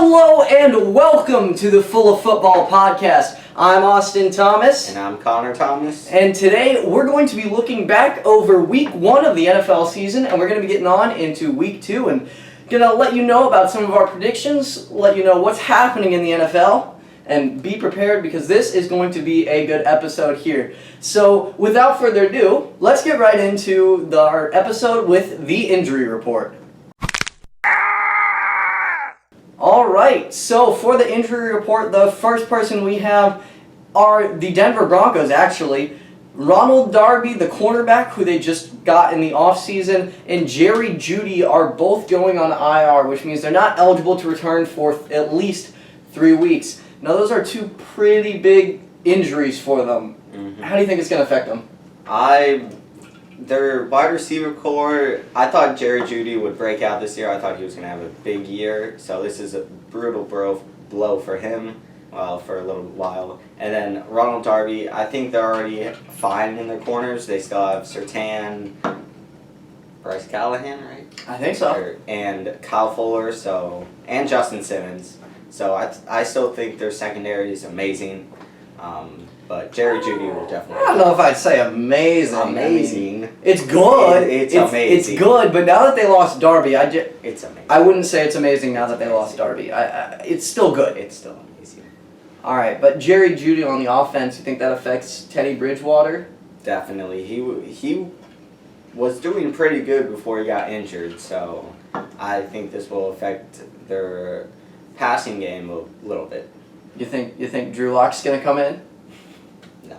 Hello and welcome to the Full of Football podcast. I'm Austin Thomas. And I'm Connor Thomas. And today we're going to be looking back over week 1 of the NFL season, and we're going to be getting on into week 2 and going to let you know about some of our predictions, let you know what's happening in the NFL, and be prepared because this is going to be a good episode here. So without further ado, let's get right into our episode with the injury report. Alright, so for the injury report, the first person we have are the Denver Broncos, actually. Ronald Darby, the cornerback, who they just got in the offseason, and Jerry Jeudy are both going on IR, which means they're not eligible to return for at least 3 weeks. Now, those are two pretty big injuries for them. Mm-hmm. How do you think it's going to affect them? Their wide receiver core, I thought Jerry Jeudy would break out this year. I thought he was going to have a big year. So this is a brutal blow for him, for a little while. And then Ronald Darby, I think they're already fine in their corners. They still have Surtain, Bryce Callahan, right? I think so. And Kyle Fuller, and Justin Simmons. So I still think their secondary is amazing. But Jerry Jeudy will definitely. I don't know if I'd say amazing. Amazing. I mean, it's good. It's amazing. It's good, but now that they lost Darby, it's amazing. I wouldn't say it's amazing now that they lost Darby. It's still good. It's still amazing. All right, but Jerry Jeudy on the offense, you think that affects Teddy Bridgewater? Definitely. He was doing pretty good before he got injured, so I think this will affect their passing game a little bit. You think Drew Lock's gonna come in? No.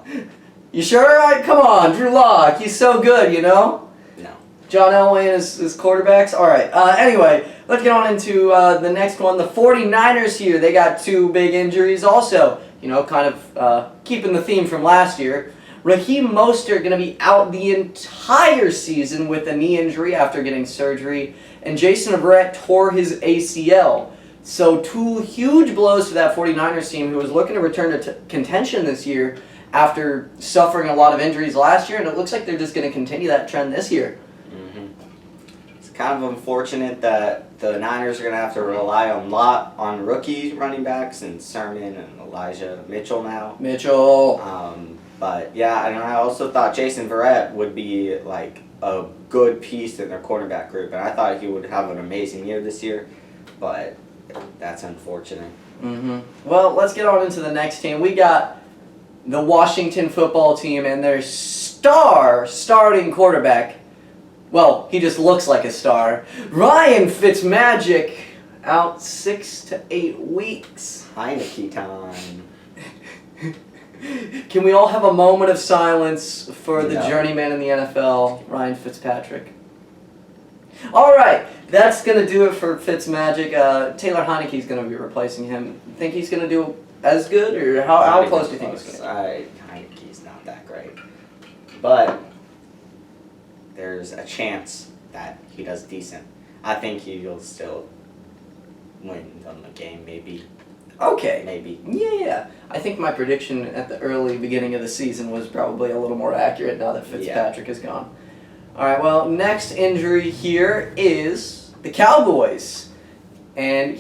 You sure? Come on, Drew Lock. He's so good, you know? No. John Elway and his quarterbacks? All right. Anyway, let's get on into the next one. The 49ers here, they got 2 big injuries also. Kind of keeping the theme from last year. Raheem Mostert going to be out the entire season with a knee injury after getting surgery. And Jason Verrett tore his ACL. So 2 huge blows for that 49ers team who was looking to return to contention this year after suffering a lot of injuries last year, and it looks like they're just going to continue that trend this year. Mm-hmm. It's kind of unfortunate that the Niners are going to have to rely a lot on rookie running backs and Sermon and Elijah Mitchell now. But yeah, and I also thought Jason Verrett would be like a good piece in their cornerback group, and I thought he would have an amazing year this year, but that's unfortunate. Mm-hmm. Well, let's get on into the next team. We got the Washington football team and their starting quarterback. Well, he just looks like a star. Ryan Fitzmagic out 6 to 8 weeks. Heineke time. Can we all have a moment of silence for the journeyman in the NFL, Ryan Fitzpatrick? All right, that's going to do it for Fitzmagic. Taylor Heineke's going to be replacing him. Think he's going to do as good, or how close do you think he's going to be? Heineke's not that great. But there's a chance that he does decent. I think he'll still win them the game, maybe. Okay. Maybe. Yeah. I think my prediction at the early beginning of the season was probably a little more accurate now that Fitzpatrick is gone. All right, well, next injury here is the Cowboys. And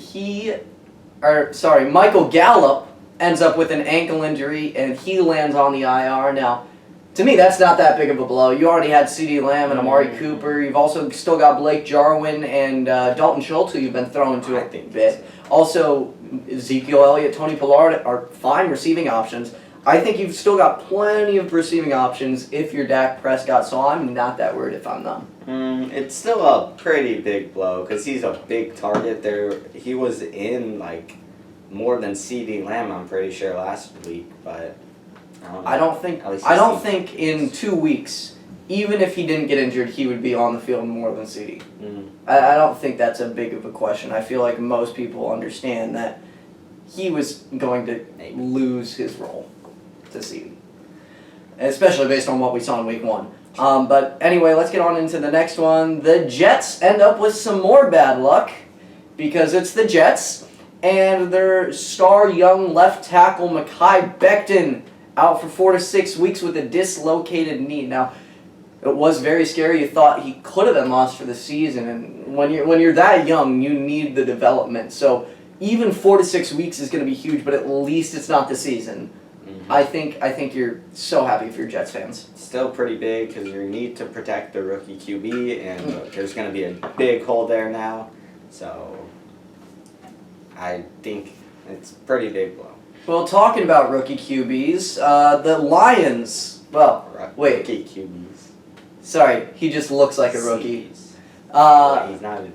Michael Gallup ends up with an ankle injury, and he lands on the IR. Now, to me, that's not that big of a blow. You already had CeeDee Lamb and Amari Cooper. You've also still got Blake Jarwin and Dalton Schultz, who you've been thrown to a bit. Also, Ezekiel Elliott, Tony Pollard are fine receiving options. I think you've still got plenty of receiving options if you're Dak Prescott, so I'm not that worried if I'm them. It's still a pretty big blow because he's a big target there. He was in more than CeeDee Lamb, I'm pretty sure, last week, but I don't think in 2 weeks, even if he didn't get injured, he would be on the field more than CeeDee. I don't think that's a big of a question. I feel like most people understand that he was going to lose his role to CeeDee, especially based on what we saw in week 1. But anyway, let's get on into the next one. The Jets end up with some more bad luck because it's the Jets, and their star young left tackle Mekhi Becton out for 4 to 6 weeks with a dislocated knee. Now, it was very scary. You thought he could have been lost for the season, and when you're that young, you need the development. So even 4 to 6 weeks is going to be huge, but at least it's not the season. Mm-hmm. I think you're so happy if you're Jets fans. Still pretty big because you need to protect the rookie QB, and there's going to be a big hole there now. So I think it's pretty big blow. Well, talking about rookie QBs, the Lions. Well, wait. Rookie QBs. Sorry, he just looks like a rookie. He's not.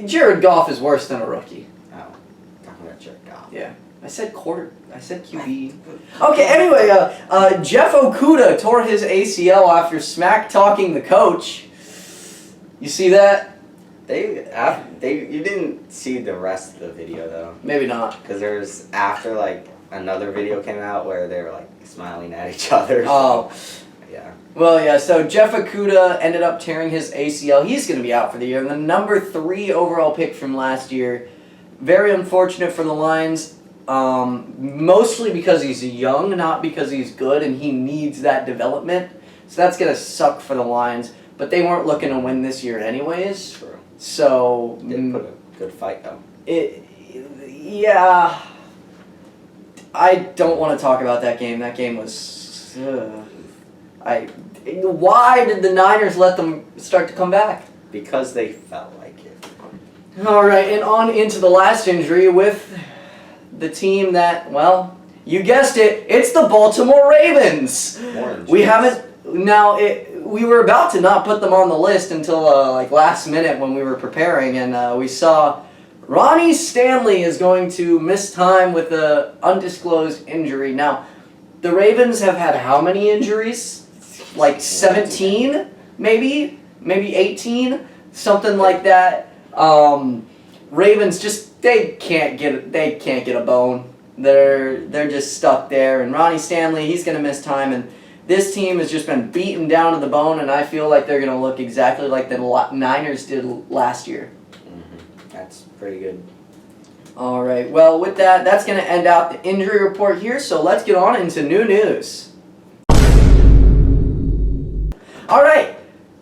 Jared Goff is worse than a rookie. Oh, talking about Jared Goff. Yeah. I said QB. Okay, anyway, Jeff Okuda tore his ACL after smack-talking the coach. You see that? You didn't see the rest of the video, though. Maybe not. Because there's, after, like, another video came out where they were, like, smiling at each other. Oh. Yeah. Well, yeah, so Jeff Okuda ended up tearing his ACL. He's going to be out for the year. And the number 3 overall pick from last year. Very unfortunate for the Lions. Mostly because he's young, not because he's good, and he needs that development. So that's going to suck for the Lions. But they weren't looking to win this year anyways. True. So... Did put a good fight, though. Yeah. I don't want to talk about that game. That game was... Why did the Niners let them start to come back? Because they felt like it. All right, and on into the last injury with the team that, well, you guessed it, it's the Baltimore Ravens. We haven't, we were about to not put them on the list until like last minute when we were preparing, and we saw Ronnie Stanley is going to miss time with an undisclosed injury. Now, the Ravens have had how many injuries? Like 17, maybe 18, something like that. Ravens just they can't get a bone. They're just stuck there. And Ronnie Stanley, he's gonna miss time. And this team has just been beaten down to the bone. And I feel like they're gonna look exactly like the Niners did last year. Mm-hmm. That's pretty good. All right. Well, with that, that's gonna end out the injury report here. So let's get on into new news. All right,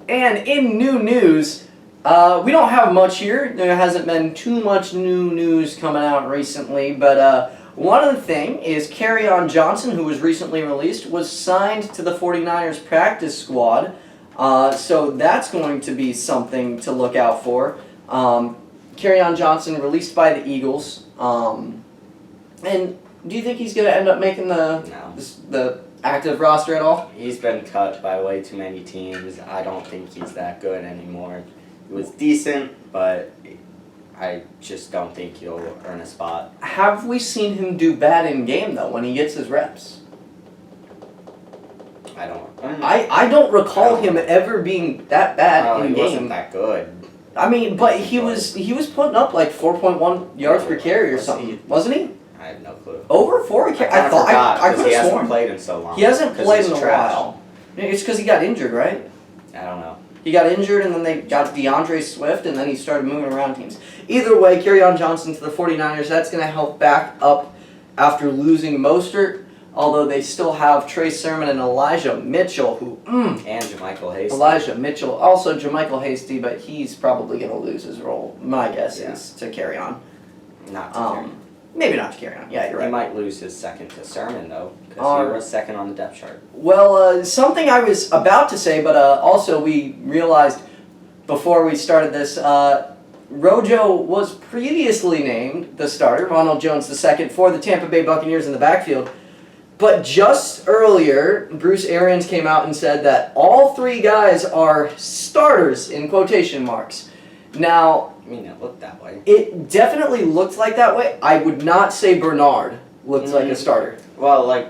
and in new news, we don't have much here. There hasn't been too much new news coming out recently, but one of the things is Kerryon Johnson, who was recently released, was signed to the 49ers practice squad, so that's going to be something to look out for. Kerryon Johnson released by the Eagles, and do you think he's going to end up making the active roster at all? He's been cut by way too many teams. I don't think he's that good anymore. He was decent, but I just don't think he'll earn a spot. Have we seen him do bad in game, though, when he gets his reps? I don't. I don't recall him ever being that bad in game. He wasn't that good. I mean, but he was putting up like 4.1 yards per carry or something, wasn't he? I have no clue. Over 4 carries? I could have he hasn't played in so long. He hasn't played in a while. It's because he got injured, right? I don't know. He got injured, and then they got DeAndre Swift, and then he started moving around teams. Either way, Kerryon Johnson to the 49ers, that's going to help back up after losing Mostert, although they still have Trey Sermon and Elijah Mitchell, who, And JaMycal Hasty. Elijah Mitchell, also JaMycal Hasty, but he's probably going to lose his role, my guess is, to Kerryon. Not to Kerryon. Maybe not to Kerryon. Yeah, you're right. He might lose his second to Sermon, though, because he was second on the depth chart. Well, something I was about to say, but also we realized before we started this, Rojo was previously named the starter, Ronald Jones II, for the Tampa Bay Buccaneers in the backfield. But just earlier, Bruce Arians came out and said that all 3 guys are starters, in quotation marks. Now, I mean, it looked that way. It definitely looked like that way. I would not say Bernard looked like a starter. Well, like,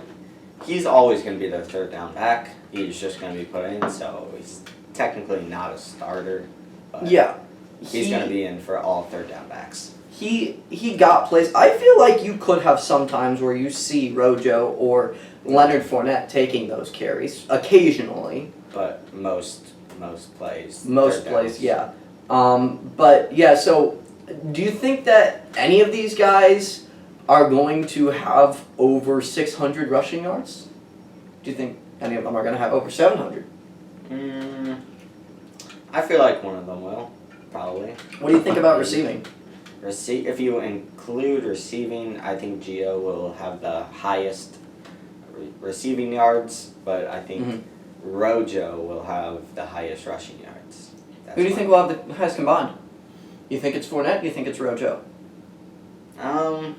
he's always going to be their third down back. He's just going to be put in, so he's technically not a starter. But yeah. He's going to be in for all third down backs. He got plays. I feel like you could have some times where you see Rojo or Leonard Fournette taking those carries occasionally. But most plays. Most plays, yeah. But yeah, so do you think that any of these guys are going to have over 600 rushing yards? Do you think any of them are going to have over 700? I feel like one of them will, probably. What do you think about receiving? If you include receiving, I think Gio will have the highest receiving yards, but I think Rojo will have the highest rushing yards. Who do you think will have the highest combined? You think it's Fournette? You think it's Rojo? I'll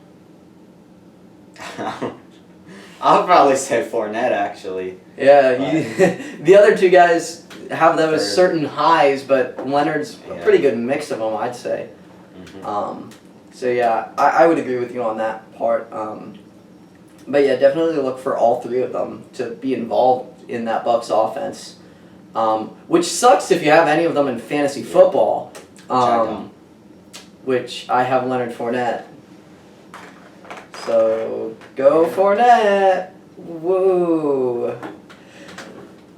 probably say Fournette, actually. Yeah, the other two guys have those certain highs, but Leonard's a pretty good mix of them, I'd say. So yeah, I would agree with you on that part. But yeah, definitely look for all three of them to be involved in that Bucs offense. Which sucks if you have any of them in fantasy football. Which I have Leonard Fournette. So go Fournette! Woo!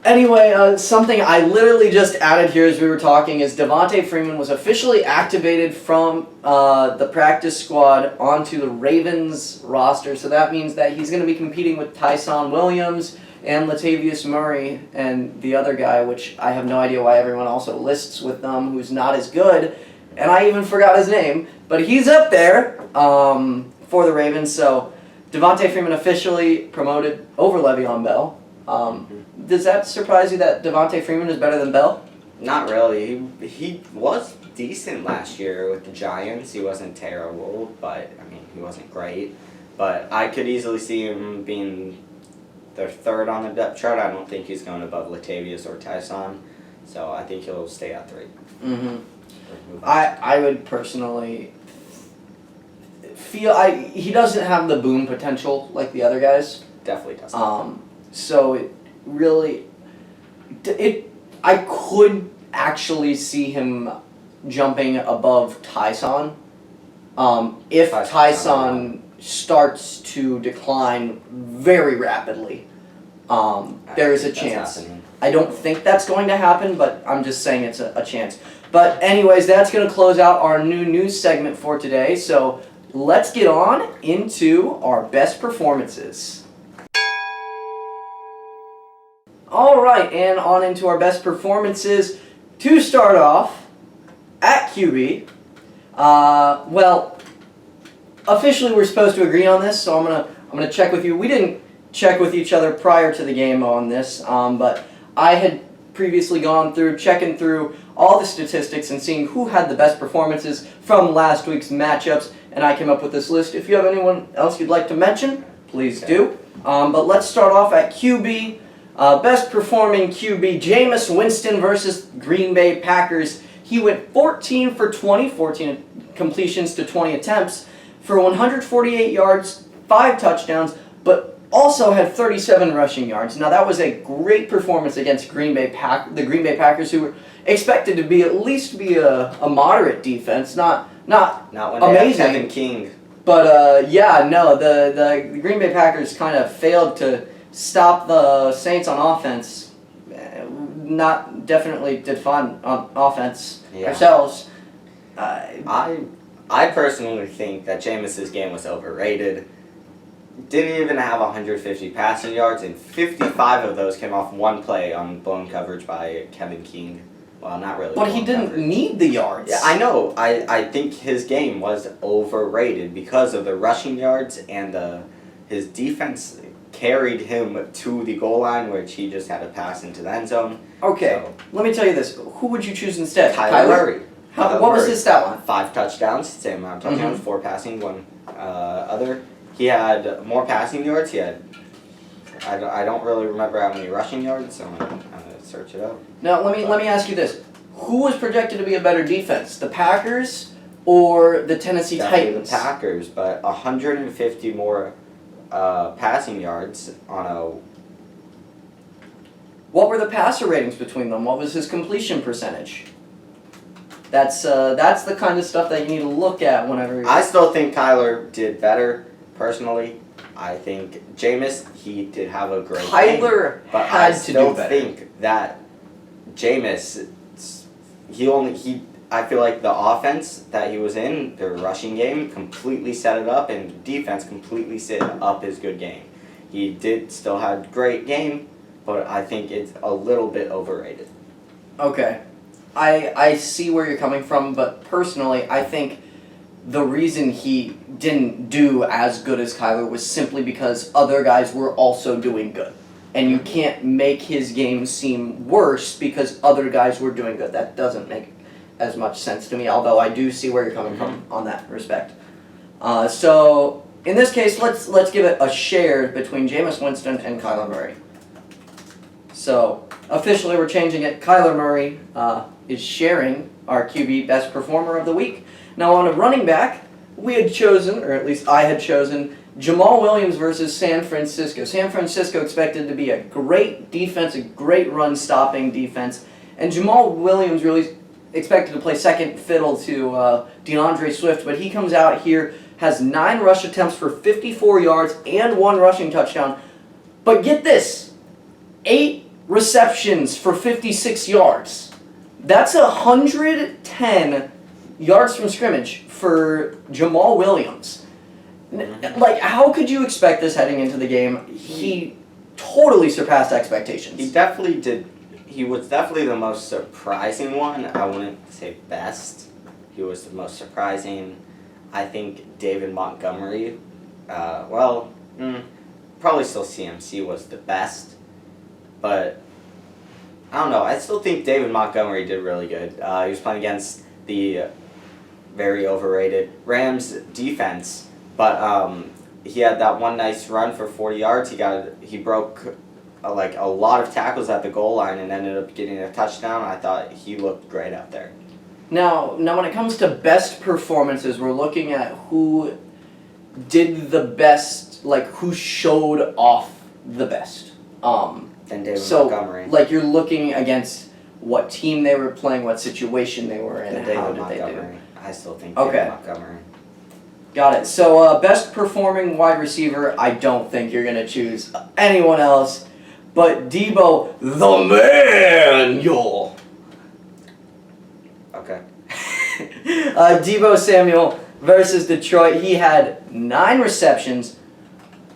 Anyway, something I literally just added here as we were talking is Devonta Freeman was officially activated from the practice squad onto the Ravens roster. So that means that he's going to be competing with Tyson Williams and Latavius Murray and the other guy, which I have no idea why everyone also lists with them, who's not as good. And I even forgot his name, but he's up there for the Ravens. So Devonta Freeman officially promoted over Le'Veon Bell. Does that surprise you that Devonta Freeman is better than Bell? Not really. He was decent last year with the Giants. He wasn't terrible, but I mean, he wasn't great. But I could easily see him being their third on the depth chart. I don't think he's going above Latavius or Tyson, so I think he'll stay at 3. I would personally feel he doesn't have the boom potential like the other guys. Definitely doesn't. So it really, I could actually see him jumping above Tyson if Tyson starts to decline very rapidly. There is a chance. I don't think that's going to happen, but I'm just saying it's a chance. But anyways, that's going to close out our new news segment for today. So let's get on into our best performances. All right, and on into our best performances. To start off, at QB, well, officially we're supposed to agree on this, so I'm gonna check with you. We didn't check with each other prior to the game on this, but I had previously gone through, checking through all the statistics and seeing who had the best performances from last week's matchups, and I came up with this list. If you have anyone else you'd like to mention, please do. But let's start off at QB. Best performing QB, Jameis Winston versus Green Bay Packers. He went 14 for 20, 14 completions to 20 attempts for 148 yards, 5 touchdowns, but also had 37 rushing yards. Now that was a great performance against the Green Bay Packers, who were expected to be at least a moderate defense, not when amazing. They have Kevin King. But the Green Bay Packers kind of failed to stop the Saints on offense. Definitely did fine on offense ourselves. I personally think that Jameis's game was overrated. Didn't even have 150 passing yards, and 55 of those came off one play on blown coverage by Kevin King. Well, not really. But he didn't need the yards. Yeah, I know. I think his game was overrated because of the rushing yards and his defense carried him to the goal line, which he just had to pass into the end zone. Okay, so, let me tell you this. Who would you choose instead? Kyler Murray. What was his stat line? 5 touchdowns, same amount of touchdowns, 4 passing, 1 other. He had more passing yards. He had, I don't really remember how many rushing yards, so I'm going to search it up. Now, let me ask you this. Who was projected to be a better defense, the Packers or the Tennessee Titans? The Packers, but 150 more passing yards on a... What were the passer ratings between them? What was his completion percentage? That's the kind of stuff that you need to look at whenever... I still think Kyler did better, personally. I think Jameis, he did have a great Kyler game, but had I to do better. still think that Jameis, I feel like the offense that he was in, the rushing game, completely set it up, and defense completely set up his good game. He did still have great game, but I think it's a little bit overrated. Okay. I see where you're coming from, but personally, I think the reason he didn't do as good as Kyler was simply because other guys were also doing good. And you can't make his game seem worse because other guys were doing good. That doesn't make as much sense to me, although I do see where you're coming from on that respect. So in this case, let's give it a shared between Jameis Winston and Kyler Murray. So officially we're changing it. Kyler Murray is sharing our QB best performer of the week. Now on a running back, we had chosen, or at least I had chosen, Jamal Williams versus San Francisco. San Francisco expected to be a great defense, a great run-stopping defense, and Jamal Williams really expected to play second fiddle to DeAndre Swift, but he comes out here, has 9 rush attempts for 54 yards and 1 rushing touchdown. But get this, 8 receptions for 56 yards. That's 110 yards from scrimmage for Jamal Williams. Like, how could you expect this heading into the game? He totally surpassed expectations. He definitely did. He was definitely the most surprising one. I wouldn't say best. He was the most surprising. I think David Montgomery, probably still CMC was the best. But, I don't know. I still think David Montgomery did really good. He was playing against the very overrated Rams defense. But he had that one nice run for 40 yards. He broke a lot of tackles at the goal line and ended up getting a touchdown. I thought he looked great out there. Now when it comes to best performances, we're looking at who did the best, like who showed off the best. And David Montgomery. Like you're looking against what team they were playing, what situation they were in, and how did they do. I still think David Montgomery. Got it. So best performing wide receiver, I don't think you're going to choose anyone else but Deebo the Manual. Okay. Deebo Samuel versus Detroit. He had 9 receptions,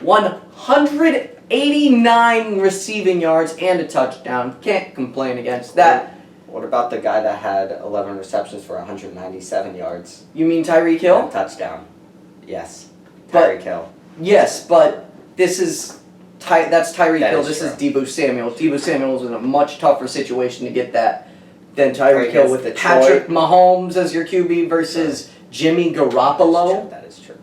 189 receiving yards, and a touchdown. Can't complain against that. What about the guy that had 11 receptions for 197 yards? You mean Tyreek Hill? And a touchdown. Yes. Tyreek Hill. Yes, but this is that's Tyreek Hill. This true. is Deebo Samuel. Deebo Samuel was in a much tougher situation to get that than Tyreek Hill with Patrick Mahomes as your QB versus Jimmy Garoppolo. That is true.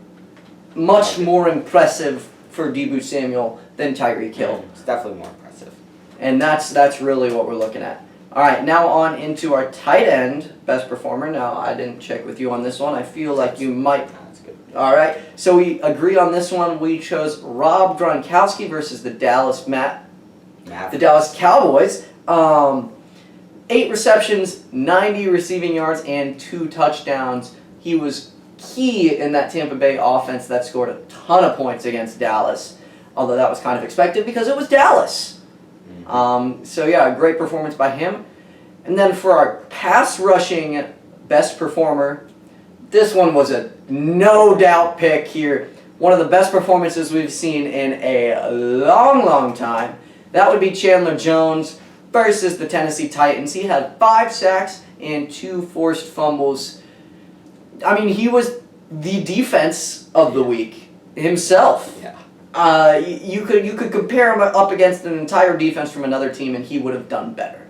Much more impressive for Deebo Samuel than Tyreek Hill. It's definitely more impressive. And that's really what we're looking at. All right, now on into our tight end best performer. Now, I didn't check with you on this one. I feel like you might. That's good. All right, so we agree on this one. We chose Rob Gronkowski versus the Dallas Cowboys. 8 receptions, 90 receiving yards, and 2 touchdowns. He was key in that Tampa Bay offense that scored a ton of points against Dallas, although that was kind of expected because it was Dallas. So yeah, a great performance by him. And then for our pass rushing best performer, this one was a no doubt pick here. One of the best performances we've seen in a long, long time. That would be Chandler Jones versus the Tennessee Titans. He had 5 sacks and 2 forced fumbles. I mean, he was the defense of the week himself. Yeah. You could compare him up against an entire defense from another team, and he would have done better.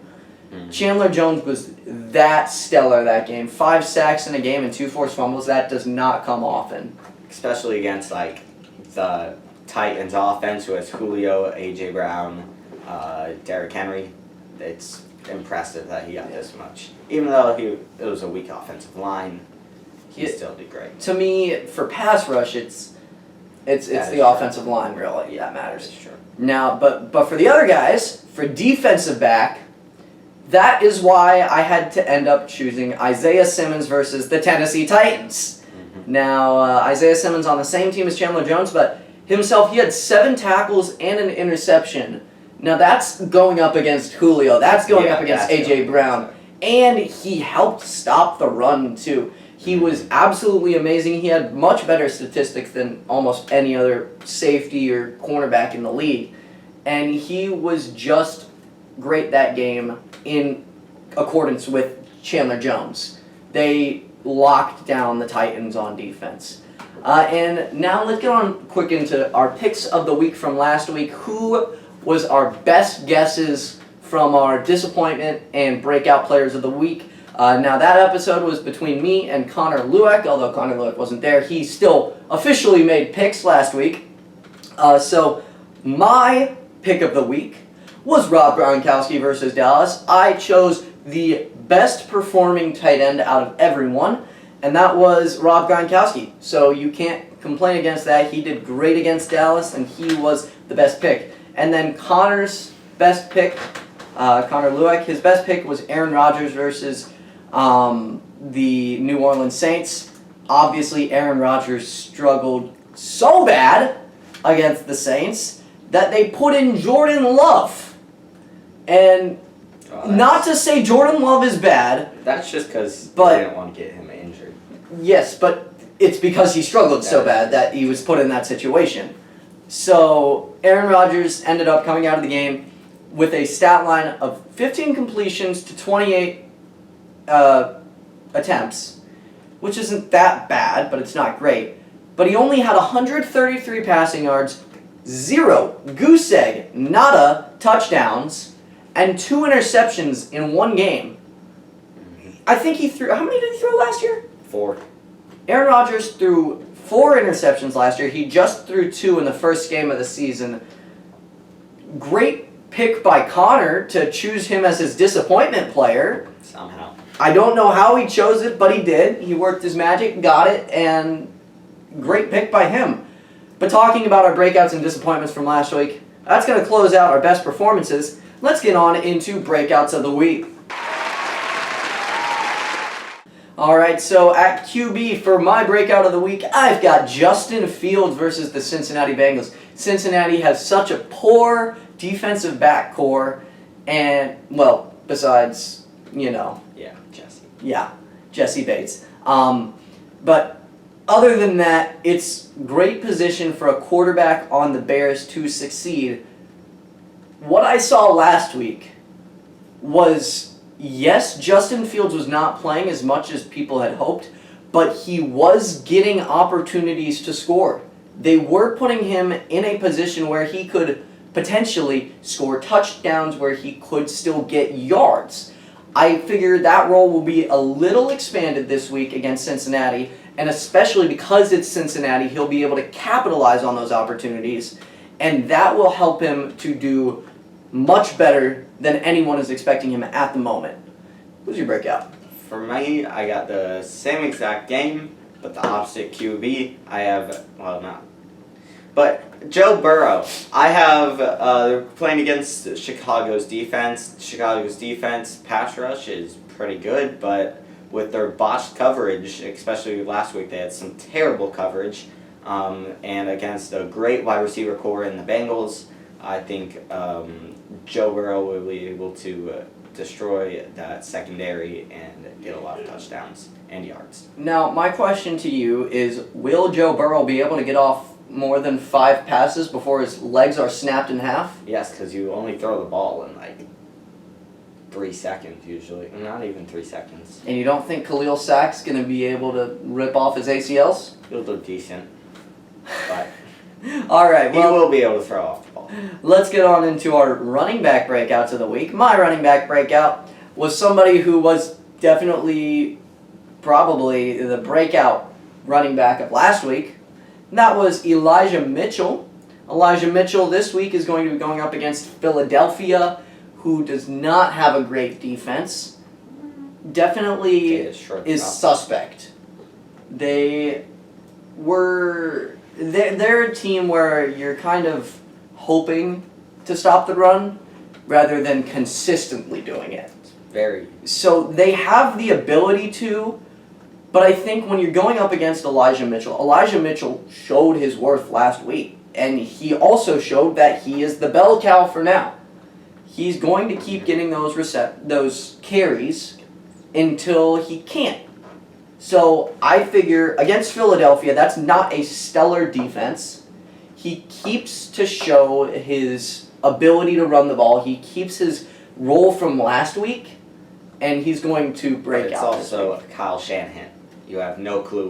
Chandler Jones was that stellar that game. 5 sacks in a game and 2 forced fumbles. That does not come often. Especially against the Titans offense with Julio, A.J. Brown, Derrick Henry. It's impressive that he got this much. Even though it was a weak offensive line, he still did great. To me, for pass rush, it's the offensive line really that matters. That is true. Now, but for the other guys, for defensive back, that is why I had to end up choosing Isaiah Simmons versus the Tennessee Titans. Now, Isaiah Simmons on the same team as Chandler Jones, but himself, he had 7 tackles and an interception. Now, that's going up against Julio. That's going up against A.J. Brown. And he helped stop the run, too. He was absolutely amazing. He had much better statistics than almost any other safety or cornerback in the league. And he was just great that game in accordance with Chandler Jones. They locked down the Titans on defense. And now let's get on quick into our picks of the week from last week. Who was our best guesses from our disappointment and breakout players of the week? Now that episode was between me and Connor Lueck, although Connor Lueck wasn't there. He still officially made picks last week. So my pick of the week was Rob Gronkowski versus Dallas. I chose the best performing tight end out of everyone, and that was Rob Gronkowski. So you can't complain against that. He did great against Dallas, and he was the best pick. And then Connor's best pick, Connor Lueck, his best pick was Aaron Rodgers versus the New Orleans Saints. Obviously, Aaron Rodgers struggled so bad against the Saints that they put in Jordan Love. And not to say Jordan Love is bad. That's just because they didn't want to get him injured. Yes, but it's because he struggled so bad that he was put in that situation. So Aaron Rodgers ended up coming out of the game with a stat line of 15 completions to 28 attempts, which isn't that bad, but it's not great. But he only had 133 passing yards, 0 goose egg, nada touchdowns, and 2 interceptions in one game. I think he threw... How many did he throw last year? 4. Aaron Rodgers threw 4 interceptions last year. He just threw 2 in the first game of the season. Great pick by Connor to choose him as his disappointment player. Somehow. I don't know how he chose it, but he did. He worked his magic, got it, and great pick by him. But talking about our breakouts and disappointments from last week, that's going to close out our best performances. Let's get on into breakouts of the week. Alright, so at QB for my breakout of the week, I've got Justin Fields versus the Cincinnati Bengals. Cincinnati has such a poor defensive back core, and, well, besides, you know. Yeah, Jesse. Yeah, Jesse Bates. But other than that, it's great position for a quarterback on the Bears to succeed. What I saw last week was, yes, Justin Fields was not playing as much as people had hoped, but he was getting opportunities to score. They were putting him in a position where he could potentially score touchdowns, where he could still get yards. I figure that role will be a little expanded this week against Cincinnati, and especially because it's Cincinnati, he'll be able to capitalize on those opportunities, and that will help him to do much better than anyone is expecting him at the moment. Who's your breakout? For me, I got the same exact game, but the opposite QB. I have, well, not. But Joe Burrow. I have, they're playing against Chicago's defense. Chicago's defense, pass rush, is pretty good, but with their botched coverage, especially last week, they had some terrible coverage. And against a great wide receiver core in the Bengals, I think Joe Burrow will be able to destroy that secondary and get a lot of touchdowns and yards. Now, my question to you is, will Joe Burrow be able to get off more than 5 passes before his legs are snapped in half? Yes, because you only throw the ball in like 3 seconds usually. Not even 3 seconds. And you don't think Khalil Sack's going to be able to rip off his ACLs? He'll look decent, but all right, well, he will be able to throw off the ball. Let's get on into our running back breakouts of the week. My running back breakout was somebody who was definitely probably the breakout running back of last week. And that was Elijah Mitchell. Elijah Mitchell this week is going to be going up against Philadelphia, who does not have a great defense. Definitely is suspect. They're a team where you're kind of hoping to stop the run rather than consistently doing it. Very. So they have the ability to, but I think when you're going up against Elijah Mitchell showed his worth last week, and he also showed that he is the bell cow for now. He's going to keep getting those carries until he can't. So I figure against Philadelphia, that's not a stellar defense. He keeps to show his ability to run the ball. He keeps his role from last week, and he's going to break out. It's also Kyle Shanahan. you have no clue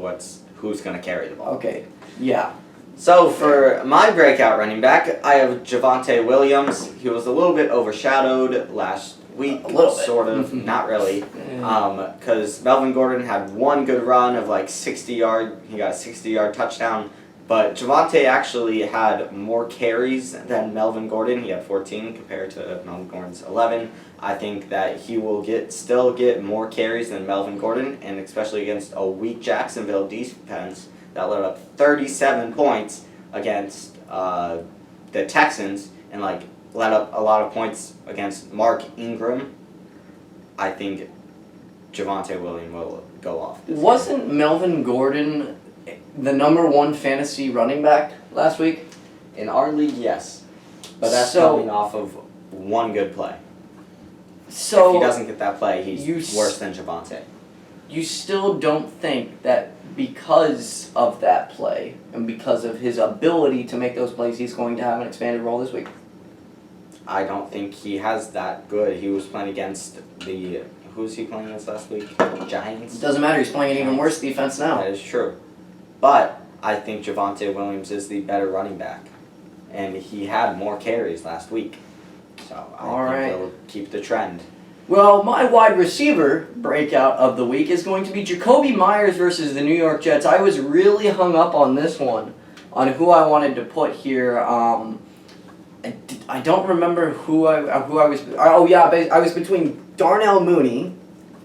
who's going to carry the ball. Okay, yeah. So for my breakout running back, I have Javonte Williams. He was a little bit overshadowed last week, A little bit. sort of, not really, because Melvin Gordon had one good run of like 60-yard. He got a 60-yard touchdown. But Javonte actually had more carries than Melvin Gordon. He had 14 compared to Melvin Gordon's 11. I think that he will still get more carries than Melvin Gordon, and especially against a weak Jacksonville defense that let up 37 points against the Texans and let up a lot of points against Mark Ingram. I think Javonte Williams will go off. Wasn't Melvin Gordon the #1 fantasy running back last week? In our league, yes. But that's So- coming off of one good play. So If he doesn't get that play, he's worse than Javonte. You still don't think that because of that play and because of his ability to make those plays, he's going to have an expanded role this week? I don't think he has that good. He was playing against who was he playing against last week? Giants? It doesn't matter, he's playing an even worse defense now. That is true. But I think Javonte Williams is the better running back. And he had more carries last week. So I think he'll keep the trend. Well, my wide receiver breakout of the week is going to be Jakobi Meyers versus the New York Jets. I was really hung up on this one, on who I wanted to put here. I don't remember who I was. Oh yeah, I was between Darnell Mooney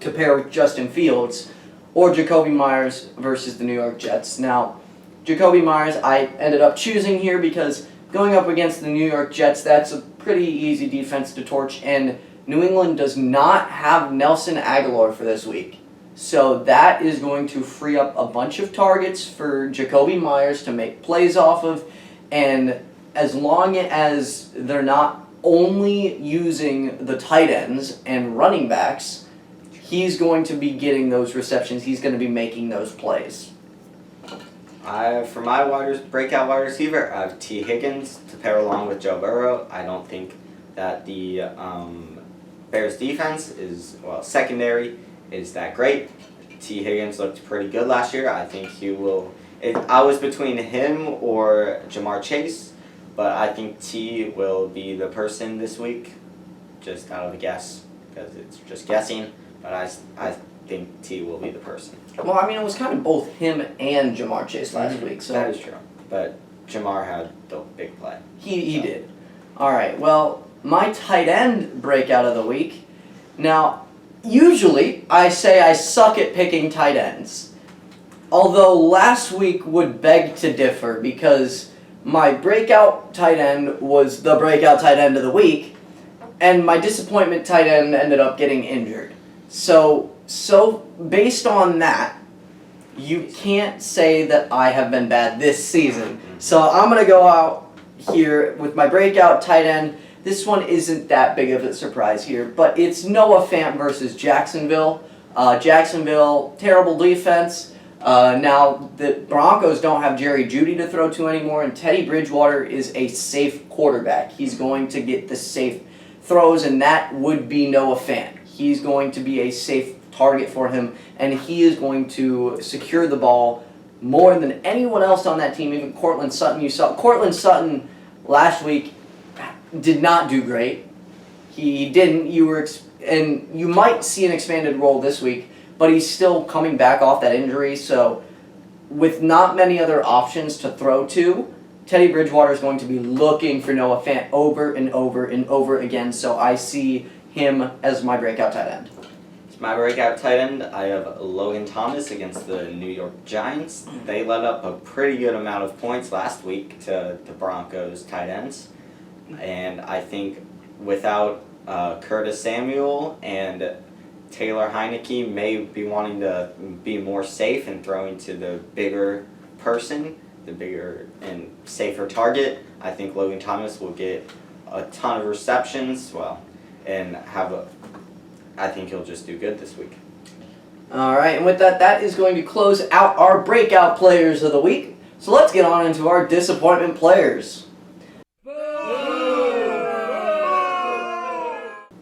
to pair with Justin Fields, or Jakobi Meyers versus the New York Jets. Now, Jakobi Meyers I ended up choosing here because going up against the New York Jets, that's a pretty easy defense to torch, and New England does not have Nelson Aguilar for this week. So that is going to free up a bunch of targets for Jakobi Meyers to make plays off of, and as long as they're not only using the tight ends and running backs, he's going to be getting those receptions. He's going to be making those plays. For my breakout wide receiver, I have T. Higgins to pair along with Joe Burrow. I don't think that the Bears defense secondary is that great. T. Higgins looked pretty good last year. I think he will. I was between him or Jamar Chase, but I think T will be the person this week, just out of a guess, because it's just guessing, but I think T will be the person. Well, I mean, it was kind of both him and Jamar Chase last week. So that is true, but Jamar had the big play. He did. All right, well, my tight end breakout of the week. Now, usually I say I suck at picking tight ends, although last week would beg to differ because my breakout tight end was the breakout tight end of the week, and my disappointment tight end ended up getting injured. So based on that, you can't say that I have been bad this season. So I'm going to go out here with my breakout tight end. This one isn't that big of a surprise here, but it's Noah Fant versus Jacksonville. Jacksonville, terrible defense. Now, the Broncos don't have Jerry Jeudy to throw to anymore, and Teddy Bridgewater is a safe quarterback. He's going to get the safe throws, and that would be Noah Fant. He's going to be a safe target for him, and he is going to secure the ball more than anyone else on that team, even Cortland Sutton. You saw Cortland Sutton last week did not do great. He didn't. And you might see an expanded role this week, but he's still coming back off that injury. So with not many other options to throw to, Teddy Bridgewater is going to be looking for Noah Fant over and over and over again. So I see him as my breakout tight end. It's my breakout tight end. I have Logan Thomas against the New York Giants. They let up a pretty good amount of points last week to the Broncos tight ends. And I think without Curtis Samuel and Taylor Heineke may be wanting to be more safe and throwing to the bigger person, the bigger and safer target, I think Logan Thomas will get a ton of receptions, and I think he'll just do good this week. All right, and with that is going to close out our breakout players of the week. So let's get on into our disappointment players.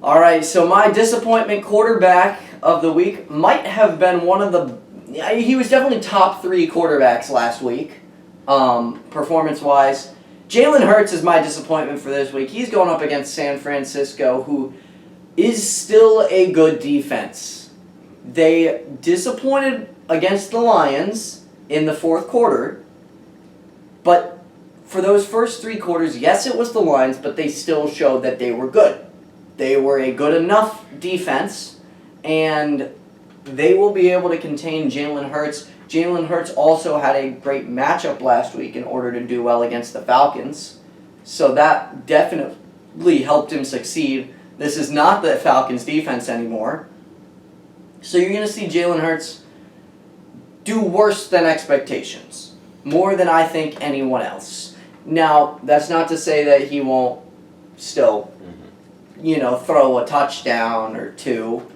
All right, so my disappointment quarterback of the week might have been one of the he was definitely top 3 quarterbacks last week, performance-wise. Jalen Hurts is my disappointment for this week. He's going up against San Francisco, who is still a good defense. They disappointed against the Lions in the fourth quarter, but for those first 3 quarters, yes, it was the Lions, but they still showed that they were good. They were a good enough defense, and they will be able to contain Jalen Hurts. Jalen Hurts also had a great matchup last week in order to do well against the Falcons, so that definitely helped him succeed. This is not the Falcons' defense anymore, so you're going to see Jalen Hurts do worse than expectations, more than I think anyone else. Now, that's not to say that he won't still, throw a touchdown or 2,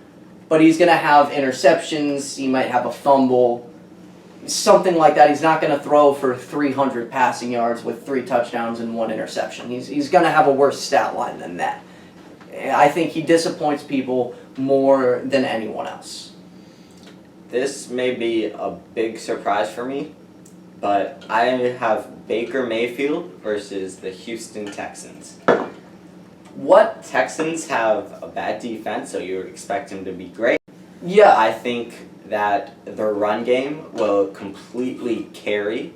but he's going to have interceptions, he might have a fumble, something like that. He's not going to throw for 300 passing yards with 3 touchdowns and 1 interception. He's going to have a worse stat line than that. I think he disappoints people more than anyone else. This may be a big surprise for me, but I have Baker Mayfield versus the Houston Texans. What? Texans have a bad defense, so you expect him to be great. Yeah. I think that the run game will completely carry.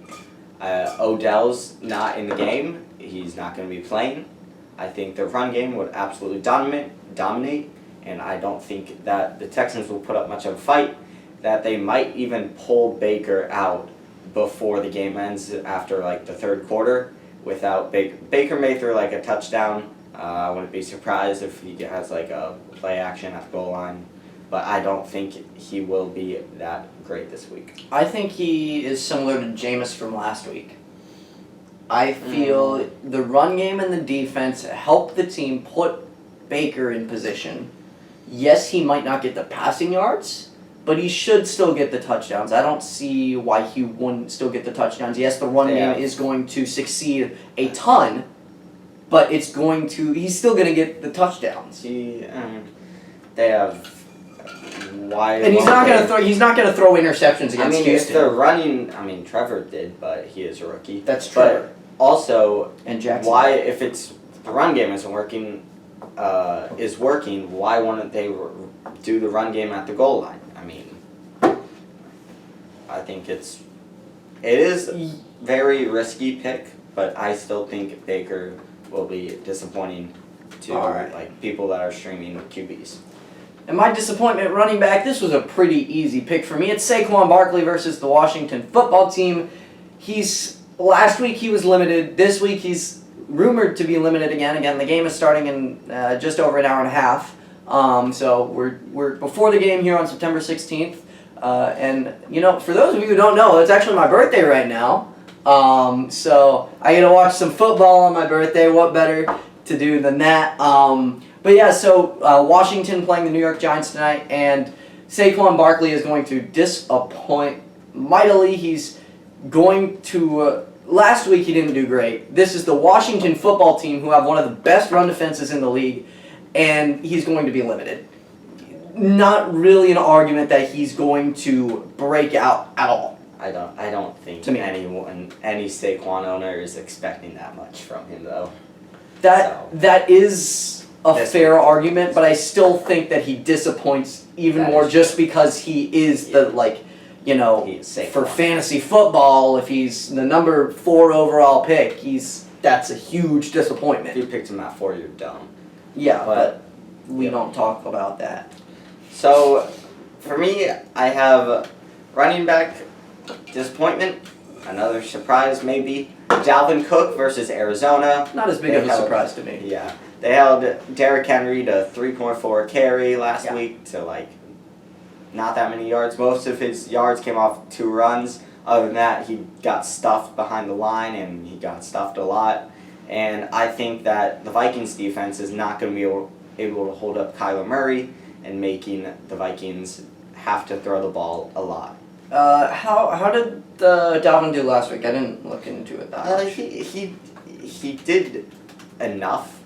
Odell's not in the game. He's not going to be playing. I think the run game would absolutely dominate, and I don't think that the Texans will put up much of a fight, that they might even pull Baker out before the game ends after like the third quarter without Baker. Baker may throw like a touchdown. I wouldn't be surprised if he has like a play action at the goal line. But I don't think he will be that great this week. I think he is similar to Jameis from last week. I feel the run game and the defense help the team put Baker in position. Yes, he might not get the passing yards, but he should still get the touchdowns. I don't see why he wouldn't still get the touchdowns. Yes, the run game is going to succeed a ton, but he's still going to get the touchdowns. They have... And he's not going to throw interceptions against Houston. If they're running, Trevor did, but he is a rookie. That's Trevor. But also, and Jackson. Why, if the run game isn't working, why wouldn't they do the run game at the goal line? I think it is very risky pick, but I still think Baker will be disappointing to people that are streaming QBs. And my disappointment running back, this was a pretty easy pick for me. It's Saquon Barkley versus the Washington football team. Last week he was limited. This week he's rumored to be limited again. Again, the game is starting in just over an hour and a half. So we're before the game here on September 16th. And for those of you who don't know, it's actually my birthday right now. So I get to watch some football on my birthday. What better to do than that? But yeah, so Washington playing the New York Giants tonight, and Saquon Barkley is going to disappoint mightily. He's going to... last week he didn't do great. This is the Washington football team who have one of the best run defenses in the league, and he's going to be limited. Not really an argument that he's going to break out at all. I don't think any Saquon owner is expecting that much from him, though. That is a fair argument, but I still think that he disappoints even more just because he is for fantasy football, if he's the number 4 overall pick, that's a huge disappointment. If you picked him at 4, you're dumb. Yeah, but we don't talk about that. So, for me, I have running back disappointment, another surprise maybe. Dalvin Cook versus Arizona. Not as big of a surprise to me. Yeah. They held Derrick Henry to 3.4 carry last week to not that many yards. Most of his yards came off 2 runs. Other than that, he got stuffed behind the line, and he got stuffed a lot. And I think that the Vikings defense is not going to be able to hold up Kyler Murray and making the Vikings have to throw the ball a lot. How did Dalvin do last week? I didn't look into it that much. He did enough.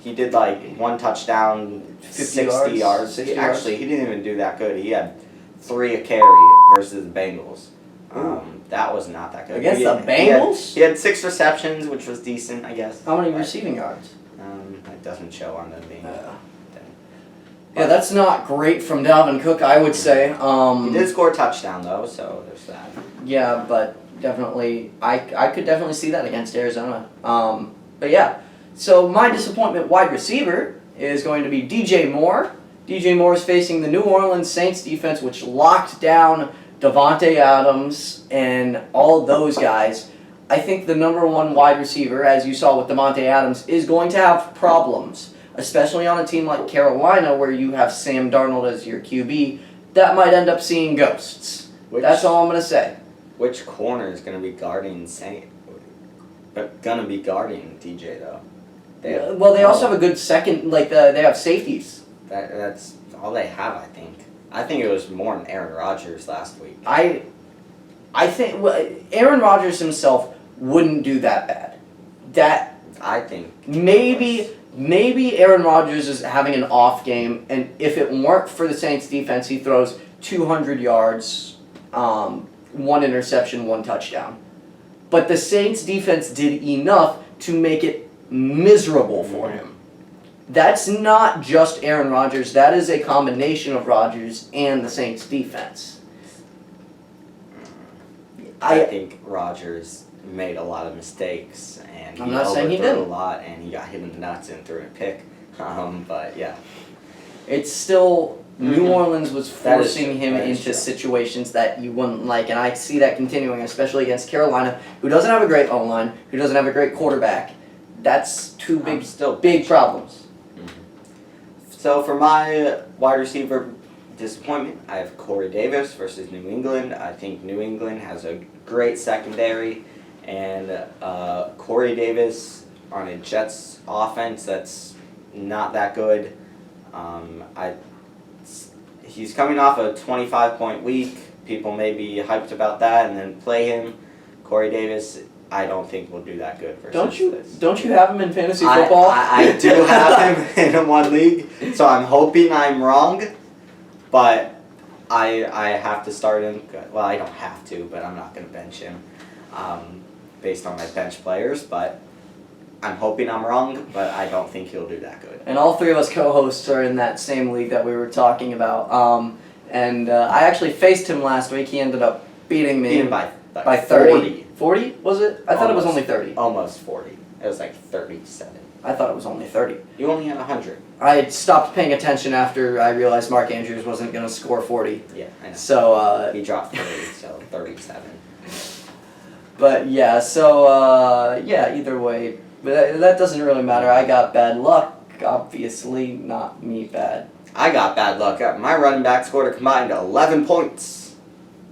He did 1 touchdown, 60 yards. Actually, he didn't even do that good. He had 3 a carry versus the Bengals. That was not that good. Against the Bengals? He had 6 receptions, which was decent, I guess. How many receiving yards? It doesn't show on the thing. Yeah, that's not great from Dalvin Cook, I would say. He did score a touchdown, though, so there's that. Yeah, but definitely, I could definitely see that against Arizona. But yeah, so my disappointment wide receiver is going to be DJ Moore. DJ Moore is facing the New Orleans Saints defense, which locked down Davante Adams and all of those guys. I think the number 1 wide receiver, as you saw with Davante Adams, is going to have problems, especially on a team like Carolina where you have Sam Darnold as your QB. That might end up seeing ghosts. That's all I'm going to say. Which corner is going to be guarding DJ, though? They also have a good second, they have safeties. That's all they have, I think. I think it was more than Aaron Rodgers last week. I think Aaron Rodgers himself wouldn't do that bad. I think maybe Aaron Rodgers is having an off game, and if it weren't for the Saints defense, he throws 200 yards, 1 interception, 1 touchdown. But the Saints defense did enough to make it miserable for him. That's not just Aaron Rodgers. That is a combination of Rodgers and the Saints defense. I think Rodgers made a lot of mistakes, and I'm not saying he didn't. a lot, and he got hit in the nuts and threw a pick. But yeah, it's still New Orleans was forcing him into situations that you wouldn't like, and I see that continuing, especially against Carolina, who doesn't have a great O-line, who doesn't have a great quarterback. That's two big problems. So for my wide receiver disappointment, I have Corey Davis versus New England. I think New England has a great secondary, and Corey Davis on a Jets offense that's not that good. He's coming off a 25-point week. People may be hyped about that and then play him. Corey Davis, I don't think will do that good. Don't you have him in fantasy football? I do have him in 1 league, so I'm hoping I'm wrong, but I have to start him. Well, I don't have to, but I'm not going to bench him based on my bench players, but I'm hoping I'm wrong, but I don't think he'll do that good. And all 3 of us co-hosts are in that same league that we were talking about. I actually faced him last week. He ended up beating me by 30. 40, was it? I thought it was only 30. Almost 40. It was like 37. I thought it was only 30. You only had 100. I had stopped paying attention after I realized Mark Andrews wasn't going to score 40. Yeah, I know. So, he dropped 30, so 37. But yeah, so, either way. But that doesn't really matter. I got bad luck. Obviously, not me bad. I got bad luck. My running back scored a combined 11 points.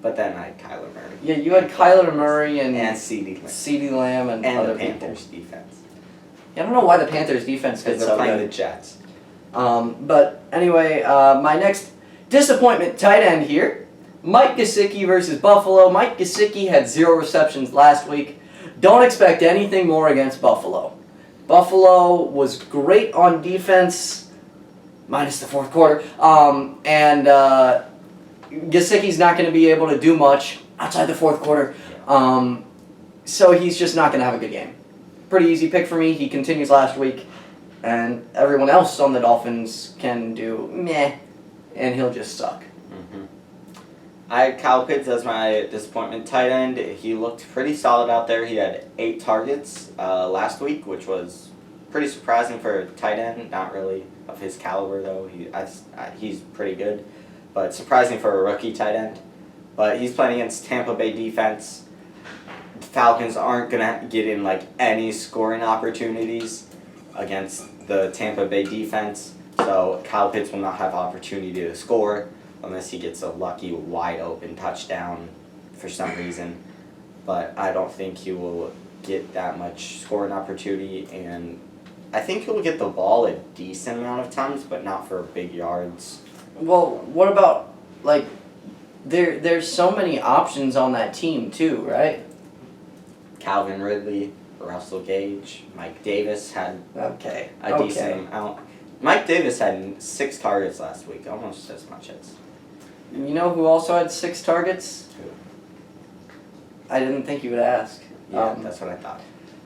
But then I had Kyler Murray. Yeah, you had Kyler Murray and CeeDee Lamb and other the Panthers people. defense. Yeah, I don't know why the Panthers defense did so they're playing good. the Jets. But anyway, my next disappointment tight end here, Mike Gesicki versus Buffalo. Mike Gesicki had 0 receptions last week. Don't expect anything more against Buffalo. Buffalo was great on defense, minus the 4th quarter. Gesicki's not going to be able to do much outside the 4th quarter. So he's just not going to have a good game. Pretty easy pick for me. He continues last week. And everyone else on the Dolphins can do meh, and he'll just suck. I had Kyle Pitts as my disappointment tight end. He looked pretty solid out there. He had 8 targets last week, which was pretty surprising for a tight end. Not really of his caliber, though. He's pretty good, but surprising for a rookie tight end. But he's playing against Tampa Bay defense. The Falcons aren't going to get in any scoring opportunities against the Tampa Bay defense. So Kyle Pitts will not have opportunity to score unless he gets a lucky wide open touchdown for some reason. But I don't think he will get that much scoring opportunity, and I think he'll get the ball a decent amount of times, but not for big yards. Well, what about, there's so many options on that team too, right? Calvin Ridley, Russell Gage, Mike Davis had a decent amount. Mike Davis had 6 targets last week, almost as much as. You know who also had 6 targets? Who? I didn't think you would ask. Yeah, that's what I thought.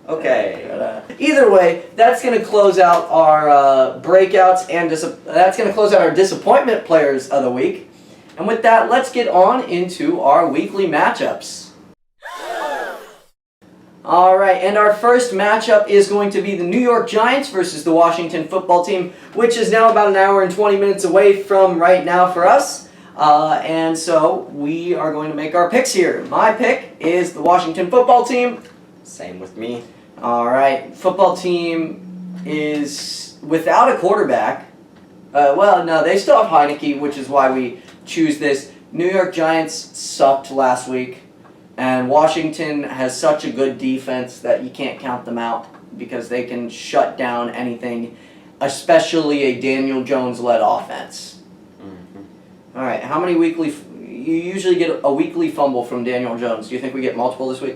Okay. Either way, that's going to close out our breakouts and that's going to close out our disappointment players of the week. And with that, let's get on into our weekly matchups. All right, and our first matchup is going to be the New York Giants versus the Washington Football Team, which is now about an hour and 20 minutes away from right now for us. And so we are going to make our picks here. My pick is the Washington Football Team. Same with me. All right, football team is without a quarterback. Well, no, they still have Heineke, which is why we choose this. New York Giants sucked last week, and Washington has such a good defense that you can't count them out because they can shut down anything, especially a Daniel Jones-led offense. Mm-hmm. All right, how many weekly... You usually get a weekly fumble from Daniel Jones. Do you think we get multiple this week?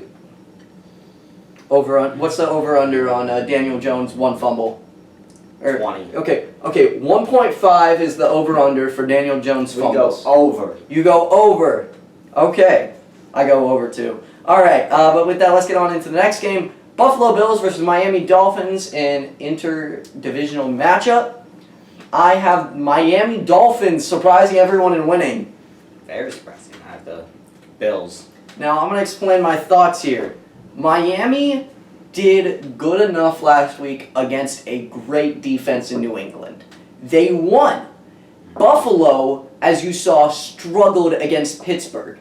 What's the over-under on Daniel Jones' 1 fumble? 20. Okay, 1.5 is the over-under for Daniel Jones' fumbles. We go over. You go over. Okay, I go over too. All right, but with that, let's get on into the next game. Buffalo Bills versus Miami Dolphins in interdivisional matchup. I have Miami Dolphins surprising everyone and winning. Very surprising. I have the Bills. Now, I'm going to explain my thoughts here. Miami did good enough last week against a great defense in New England. They won. Buffalo, as you saw, struggled against Pittsburgh,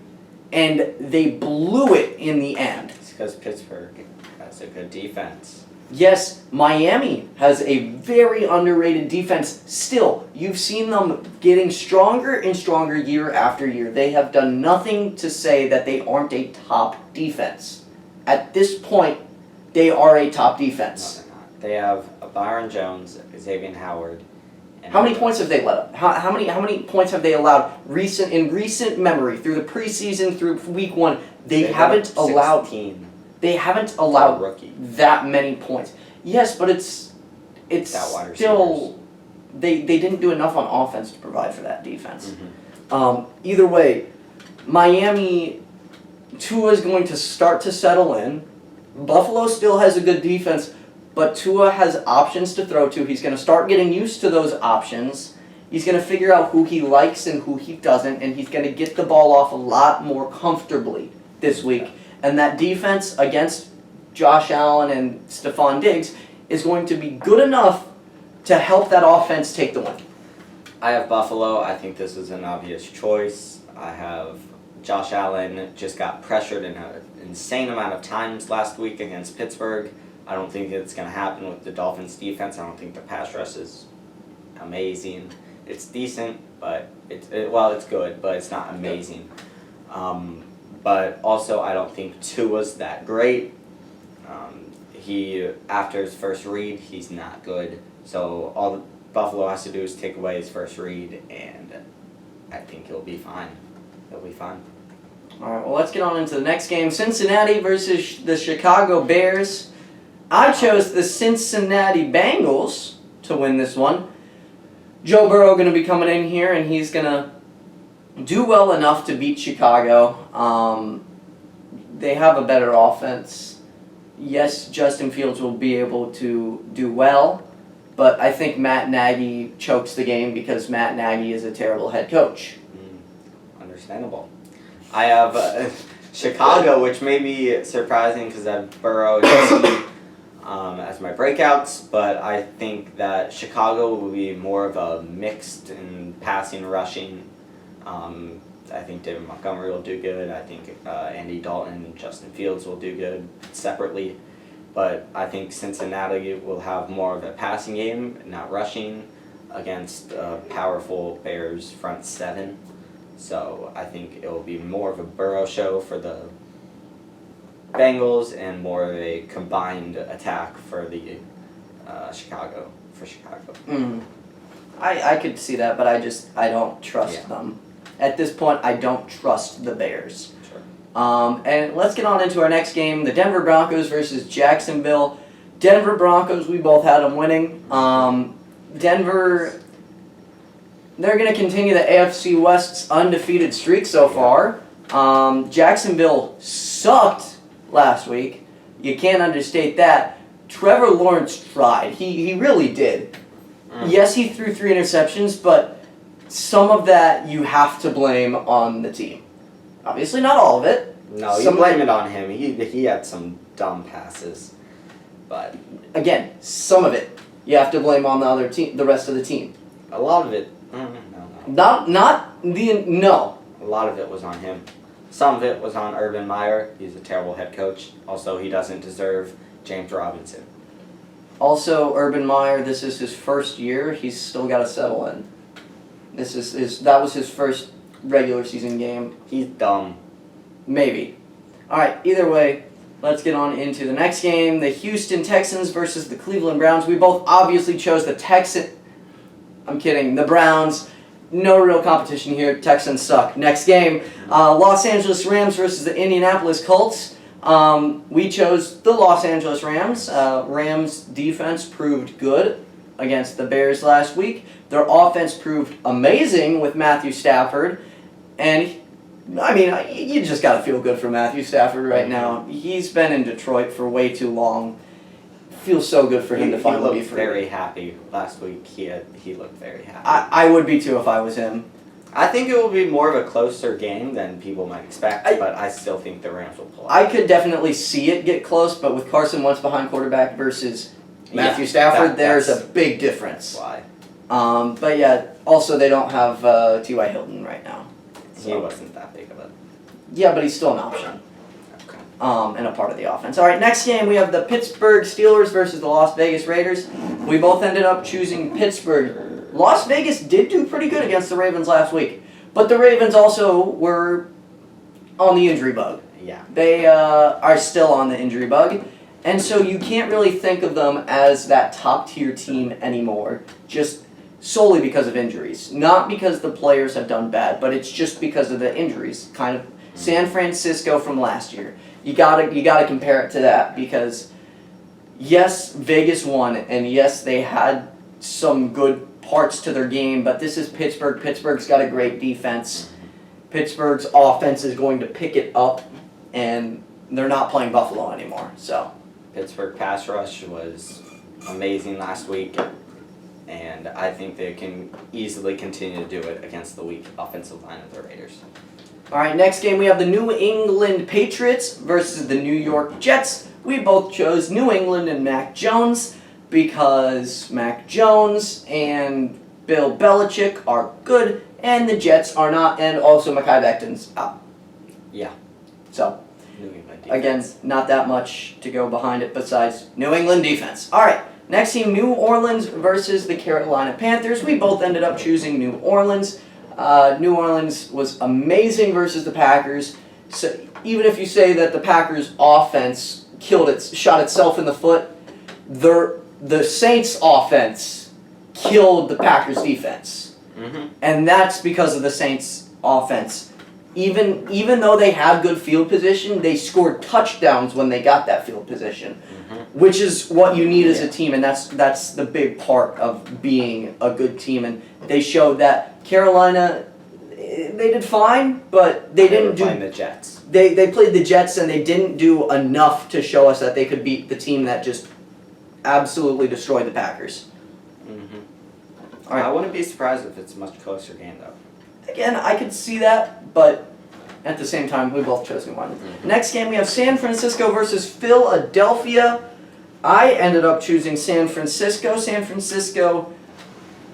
and they blew it in the end. It's because Pittsburgh has a good defense. Yes, Miami has a very underrated defense. Still, you've seen them getting stronger and stronger year after year. They have done nothing to say that they aren't a top defense. At this point, they are a top defense. No, they're not. They have Byron Jones, Xavier Howard. And how many points have they let up? How many points have they allowed in recent memory through the preseason through week 1? They haven't allowed 16. They haven't allowed rookie. that many points. Yes, but it's still they didn't do enough on offense to provide for that defense. Mm-hmm. Either way, Miami, Tua is going to start to settle in. Buffalo still has a good defense, but Tua has options to throw to. He's going to start getting used to those options. He's going to figure out who he likes and who he doesn't, and he's going to get the ball off a lot more comfortably this week. And that defense against Josh Allen and Stephon Diggs is going to be good enough to help that offense take the win. I have Buffalo. I think this is an obvious choice. I have Josh Allen just got pressured an insane amount of times last week against Pittsburgh. I don't think it's going to happen with the Dolphins' defense. I don't think the pass rush is amazing. It's decent, but it's good, but it's not amazing. But also, I don't think Tua's that great. After his first read, he's not good. So all Buffalo has to do is take away his first read, and I think he'll be fine. He'll be fine. All right, well, let's get on into the next game. Cincinnati versus the Chicago Bears. I chose the Cincinnati Bengals to win this one. Joe Burrow going to be coming in here, and he's going to do well enough to beat Chicago. They have a better offense. Yes, Justin Fields will be able to do well, but I think Matt Nagy chokes the game because Matt Nagy is a terrible head coach. Understandable. I have Chicago, which may be surprising because I have Burrow as my breakouts, but I think that Chicago will be more of a mixed in passing, rushing. I think David Montgomery will do good. I think Andy Dalton and Justin Fields will do good separately. But I think Cincinnati will have more of a passing game, not rushing, against powerful Bears front seven. So I think it will be more of a Burrow show for the Bengals and more of a combined attack for the Chicago. I could see that, but I don't trust them. At this point, I don't trust the Bears. Sure. And let's get on into our next game, the Denver Broncos versus Jacksonville. Denver Broncos, we both had them winning. Denver they're going to continue the AFC West's undefeated streak so far. Jacksonville sucked last week. You can't understate that. Trevor Lawrence tried. He really did. Yes, he threw 3 interceptions, but some of that you have to blame on the team. Obviously, not all of it. No, you blame it on him. He had some dumb passes, but again, some of it you have to blame on the other team, the rest of the team. A lot of it, no. No. A lot of it was on him. Some of it was on Urban Meyer. He's a terrible head coach. Also, he doesn't deserve James Robinson. Also, Urban Meyer, this is his first year. He's still got to settle in. That was his first regular season game. He's dumb. Maybe. All right, either way, let's get on into the next game. The Houston Texans versus the Cleveland Browns. We both obviously chose the Browns. No real competition here. Texans suck. Next game, Los Angeles Rams versus the Indianapolis Colts. We chose the Los Angeles Rams. Rams' defense proved good against the Bears last week. Their offense proved amazing with Matthew Stafford. And, I mean, you just got to feel good for Matthew Stafford right now. He's been in Detroit for way too long. Feels so good for him to finally be free. He looked very happy last week. He looked very happy. I would be too if I was him. I think it will be more of a closer game than people might expect, but I still think the Rams will pull out. I could definitely see it get close, but with Carson Wentz behind quarterback versus Matthew Stafford, there's a big difference. Why? But yeah, also they don't have T.Y. Hilton right now. So. He wasn't that big of a... Yeah, but he's still an option. And a part of the offense. All right, next game we have the Pittsburgh Steelers versus the Las Vegas Raiders. We both ended up choosing Pittsburgh. Las Vegas did do pretty good against the Ravens last week, but the Ravens also were on the injury bug. Yeah. They are still on the injury bug, and so you can't really think of them as that top-tier team anymore, just solely because of injuries. Not because the players have done bad, but it's just because of the injuries. Kind of San Francisco from last year. You gotta compare it to that because, yes, Vegas won, and yes, they had some good parts to their game, but this is Pittsburgh. Pittsburgh's got a great defense. Pittsburgh's offense is going to pick it up, and they're not playing Buffalo anymore. So Pittsburgh pass rush was amazing last week, and I think they can easily continue to do it against the weak offensive line of the Raiders. All right, next game we have the New England Patriots versus the New York Jets. We both chose New England and Mac Jones because Mac Jones and Bill Belichick are good and the Jets are not, and also Mekhi Becton's out. Yeah. So, New England defense. Again, not that much to go behind it besides New England defense. All right, next team, New Orleans versus the Carolina Panthers. We both ended up choosing New Orleans. New Orleans was amazing versus the Packers. So even if you say that the Packers' offense shot itself in the foot, the Saints' offense killed the Packers' defense, and that's because of the Saints' offense. Even though they had good field position, they scored touchdowns when they got that field position, which is what you need as a team, and that's the big part of being a good team. And they showed that. Carolina, they did fine, but they didn't do. The Jets. They played the Jets, and they didn't do enough to show us that they could beat the team that just absolutely destroyed the Packers. All right. I wouldn't be surprised if it's a much closer game, though. Again, I could see that, but at the same time, we both chose New Orleans. Next game, we have San Francisco versus Philadelphia. I ended up choosing San Francisco. San Francisco,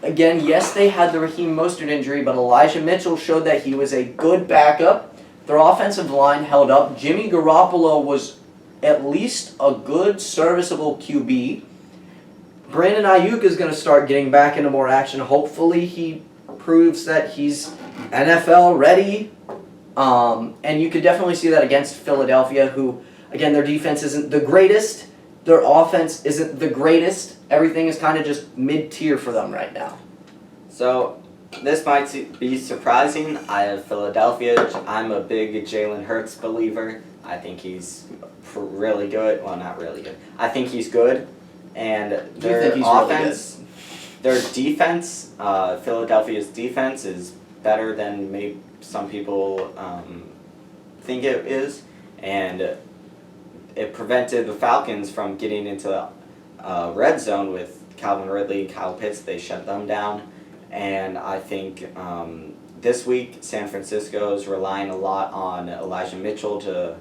again, yes, they had the Raheem Mostert injury, but Elijah Mitchell showed that he was a good backup. Their offensive line held up. Jimmy Garoppolo was at least a good, serviceable QB. Brandon Ayuk is going to start getting back into more action. Hopefully he proves that he's NFL ready. And you could definitely see that against Philadelphia, who, again, their defense isn't the greatest. Their offense isn't the greatest. Everything is kind of just mid-tier for them right now. So, this might be surprising. I have Philadelphia. I'm a big Jalen Hurts believer. I think he's really good. Well, not really good. I think he's good. And their their defense, Philadelphia's defense, is better than maybe some people think it is, and it prevented the Falcons from getting into the red zone with Calvin Ridley and Kyle Pitts. They shut them down, and I think this week San Francisco is relying a lot on Elijah Mitchell to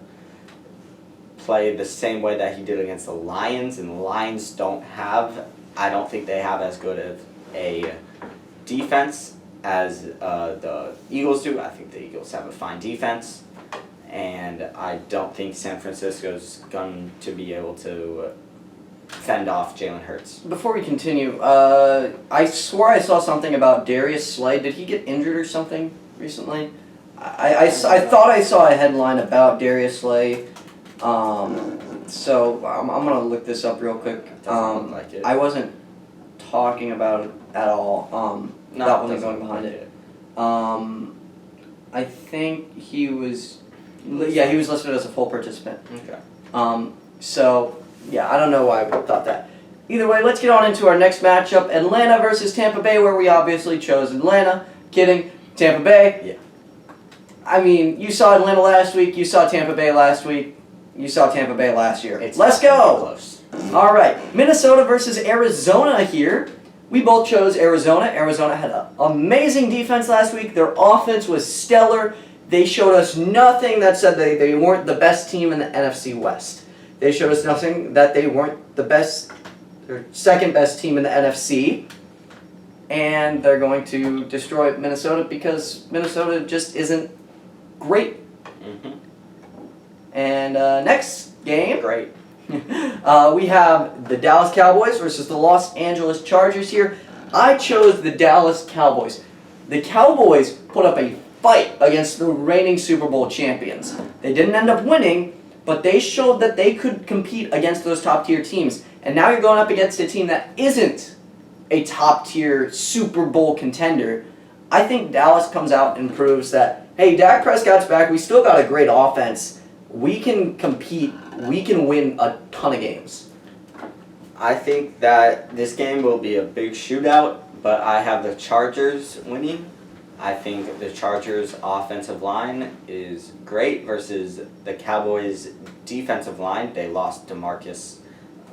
play the same way that he did against the Lions, and the Lions I don't think they have as good of a defense as the Eagles do. I think the Eagles have a fine defense, and I don't think San Francisco's going to be able to fend off Jalen Hurts. Before we continue, I swore I saw something about Darius Slay. Did he get injured or something recently? I thought I saw a headline about Darius Slay. So I'm gonna look this up real quick. Doesn't look like it. I wasn't talking about it at all. No, that wasn't doesn't going behind look it. I think he was. Yeah, he was listed as a full participant. Okay. So yeah, I don't know why I thought that. Either way, let's get on into our next matchup: Atlanta versus Tampa Bay, where we obviously chose Atlanta. Kidding, Tampa Bay. Yeah. I mean, you saw Atlanta last week. You saw Tampa Bay last week. You saw Tampa Bay last year. Let's go! Close. All right, Minnesota versus Arizona here. We both chose Arizona. Arizona had an amazing defense last week. Their offense was stellar. They showed us nothing that said they weren't the best team in the NFC West. They showed us nothing that they weren't the best or second best team in the NFC. And they're going to destroy Minnesota because Minnesota just isn't great. Mm-hmm. And next game, Great. we have the Dallas Cowboys versus the Los Angeles Chargers here. I chose the Dallas Cowboys. The Cowboys put up a fight against the reigning Super Bowl champions. They didn't end up winning, but they showed that they could compete against those top-tier teams. And now you're going up against a team that isn't a top-tier Super Bowl contender. I think Dallas comes out and proves that, hey, Dak Prescott's back. We still got a great offense. We can compete. We can win a ton of games. I think that this game will be a big shootout, but I have the Chargers winning. I think the Chargers' offensive line is great versus the Cowboys' defensive line. They lost DeMarcus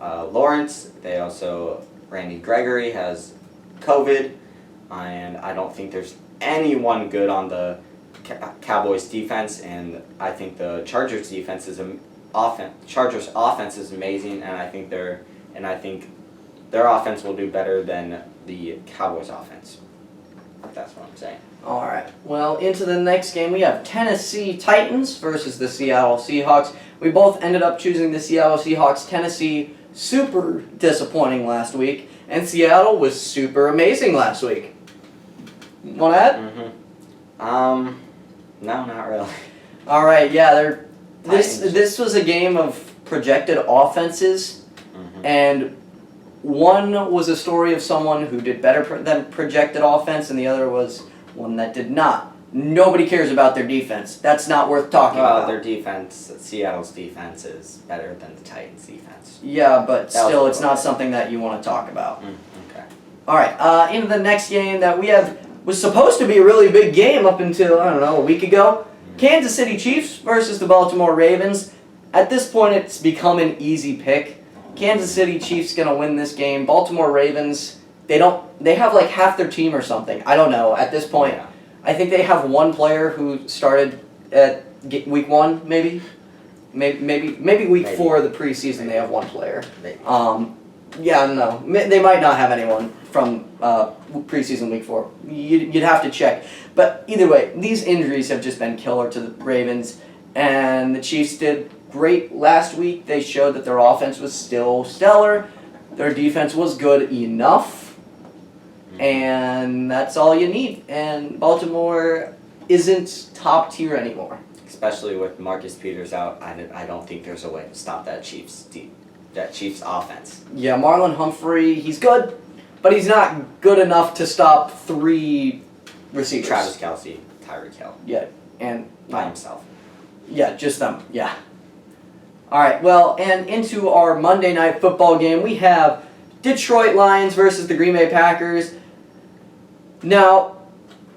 Lawrence. They also, Randy Gregory has COVID, and I don't think there's anyone good on the Cowboys defense, and I think the Chargers defense is Chargers offense is amazing, and I think their offense will do better than the Cowboys offense. That's what I'm saying. All right. Well, into the next game, we have Tennessee Titans versus the Seattle Seahawks. We both ended up choosing the Seattle Seahawks. Tennessee, super disappointing last week, and Seattle was super amazing last week. Want to add? Mm-hmm. No, not really. All right. Yeah, this was a game of projected offenses, and one was a story of someone who did better than projected offense, and the other was one that did not. Nobody cares about their defense. That's not worth talking about. Their defense, Seattle's defense, is better than the Titans' defense. Yeah, but still, it's not something that you want to talk about. Okay. All right, into the next game that we have was supposed to be a really big game up until, I don't know, a week ago. Kansas City Chiefs versus the Baltimore Ravens. At this point, it's become an easy pick. Kansas City Chiefs going to win this game. Baltimore Ravens, they have like half their team or something. I don't know. At this point, Yeah. I think they have one player who started at week 1, maybe. Maybe week 4 of the preseason they have one player. Maybe. Yeah, no. They might not have anyone from preseason week 4. You'd have to check. But either way, these injuries have just been killer to the Ravens. And the Chiefs did great last week. They showed that their offense was still stellar. Their defense was good enough. And that's all you need. And Baltimore isn't top tier anymore. Especially with Marcus Peters out, I don't think there's a way to stop that Chiefs offense. Yeah, Marlon Humphrey, he's good, but he's not good enough to stop 3 receivers. Travis Kelce, Tyreek Hill. Yeah, and by himself. Yeah, just them. Yeah. All right. Well, and into our Monday Night Football game, we have Detroit Lions versus the Green Bay Packers. Now,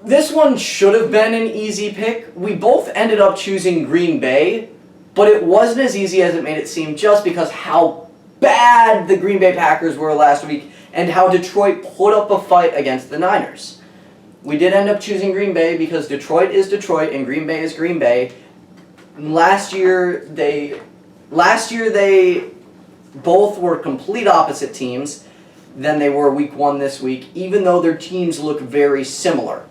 this one should have been an easy pick. We both ended up choosing Green Bay, but it wasn't as easy as it made it seem just because how bad the Green Bay Packers were last week and how Detroit put up a fight against the Niners. We did end up choosing Green Bay because Detroit is Detroit and Green Bay is Green Bay. Last year they both were complete opposite teams than they were week 1 this week, even though their teams look very similar.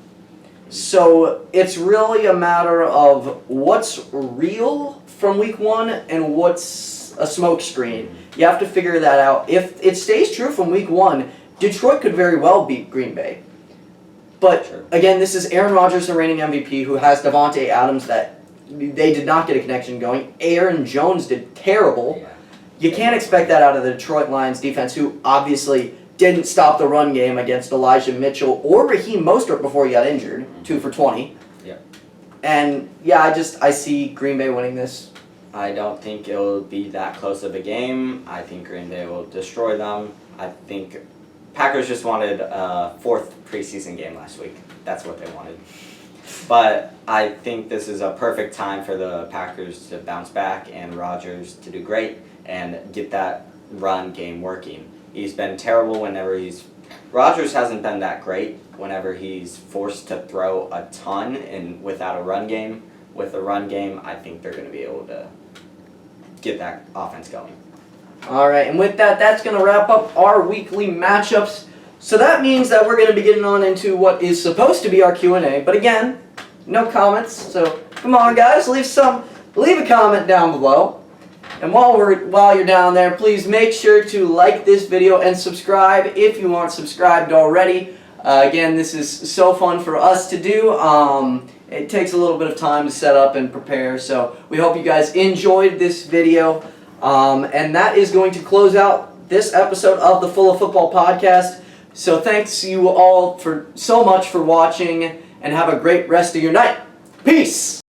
So it's really a matter of what's real from week 1 and what's a smokescreen. You have to figure that out. If it stays true from week 1, Detroit could very well beat Green Bay. But again, this is Aaron Rodgers, the reigning MVP, who has Davante Adams that they did not get a connection going. Aaron Jones did terrible. Yeah. You can't expect that out of the Detroit Lions defense, who obviously didn't stop the run game against Elijah Mitchell or Raheem Mostert before he got injured, 2 for 20. Yeah. And yeah, I see Green Bay winning this. I don't think it'll be that close of a game. I think Green Bay will destroy them. I think Packers just wanted a 4th preseason game last week. That's what they wanted. But I think this is a perfect time for the Packers to bounce back and Rodgers to do great and get that run game working. He's been terrible whenever Rodgers hasn't been that great whenever he's forced to throw a ton and without a run game. With a run game, I think they're going to be able to get that offense going. All right, and with that, that's going to wrap up our weekly matchups. So that means that we're going to be getting on into what is supposed to be our Q&A. But again, no comments. So come on, guys, leave a comment down below. And while you're down there, please make sure to like this video and subscribe if you aren't subscribed already. Again, this is so fun for us to do. It takes a little bit of time to set up and prepare, so we hope you guys enjoyed this video. And that is going to close out this episode of the Full of Football podcast. So thanks you all so much for watching, and have a great rest of your night. Peace!